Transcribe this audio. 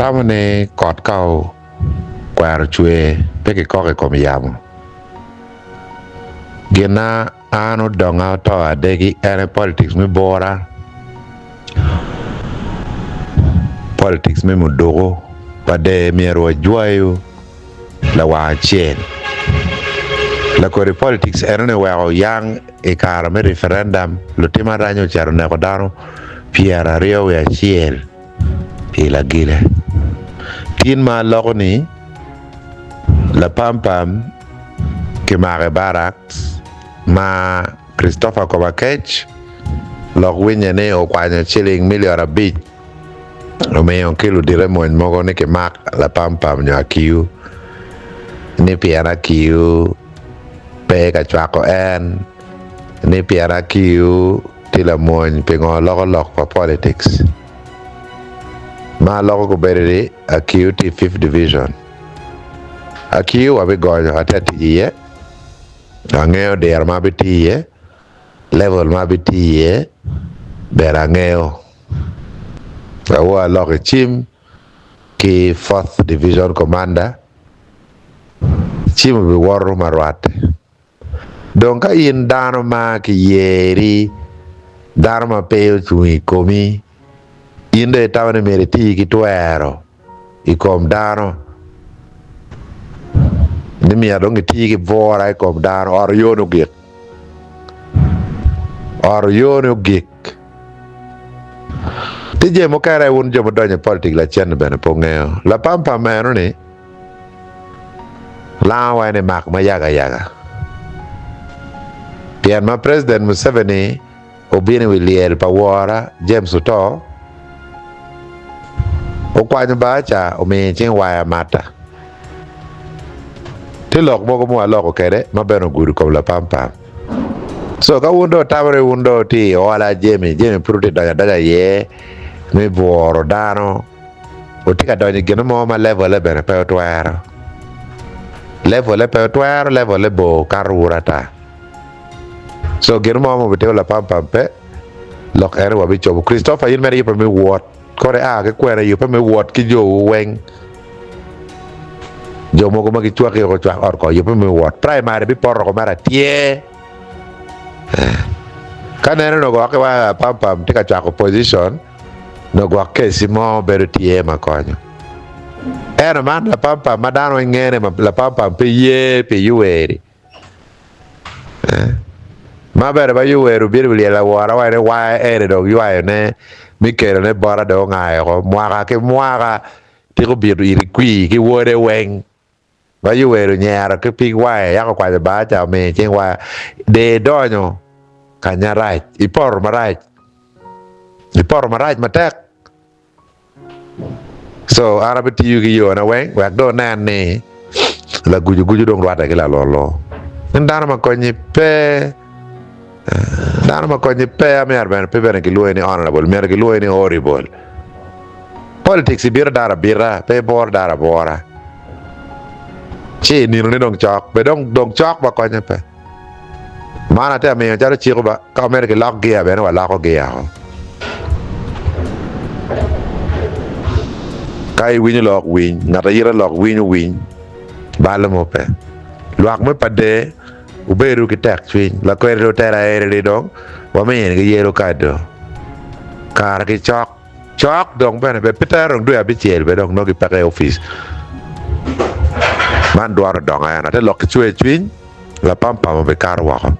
tamane kot kau kwaro chwe peke koke komiyamo gina ano donga to adegi ene politics mi Bura politics mi Muduku pade miero juayo la wachen la kore politics ene wao yang e kara me referendum lutima ranyo charo ne kodaro piera rio we achiel pila gile tin ma loko ni la pampam ke mare barracks ma Christopher Kobakech lok winye ne o kwanya shilling million a bit o me yon kilo dire mo mogo ne ke mak la pampam nyo akiu ni piera kiu pe ka chwako en ni piera kiu tila moñ pengo loko pa politics ma loko ko berere akiu ti 5th division akiu abe goyo atati ye angeo der ma bitiye level ma bitiye berangeo awa loko chim ki 4th division commander chim bi waru marwate donc in dano ma ki yeri dano ma peo chui komi inde tawne meriti ki tuero Ikom dano ni mi adong ti ki Bura Ikom dano or yono gik tije mo kare un jo modonyo politik la chen bene pongeo la pampa meno ni lawa ne mak ma yaga pian ma president Museveni obini wiliel pawara James Otto o kwanyo bacha o me chen waya mata tilok mogo mo aloko kede mabeno guru ko la pampa so ka undo tamre undo ti wala jemi pruti daga ye me boro dano o tika donyo gino mo ma level le bene pe otwero level le bo karura ta so gino mo bete la pampa pe lok ere wa bicho Christopher yin mere yipa me wot kore ke kwere yipa me wot ki jo weng jo mogo magi chwak yo chwak or ko yipa me wot primary bi porro ko mara tie kanene no go ke wa pampa tika chwak opposition no go kesi mo beru tie makonyo eno man la pampa madano ngene la pampa pe ye pe yueri ma bere ba yueru birbi la wara wa ne wa ere do yuayo ne mikero ne Bura do ngayo mwaka ti ko biru iri qui ki wore weng ba yueru nyara ke pi wa ya ko kwa ba cha me chen wa de donyo kanya right ipor maraj matek so arabiti yugi yo na weng wa do nan ne la guju dong rwata ke la lolo ndana ma konyi pe dano ma konyi pe mer ben pe ben ki lueni honorable mer ki lueni horrible politics bir dara birra pe bor dara Bura chi ni no dong chok be dong chok ba konyi pe mana te me jaro chi ko ba ka mer ki lok gia ben wa lok gia kai win lok win ngata yira lok win bala mo pe lok me pade uberu ki tek twin la kwero tera ere dong wa me yen ki yero kado kar ki chok dong bene be peter dong do abichiel be dong no ki pake office man duaro dong ayana te lok chwe twin la pampa mo be kar wako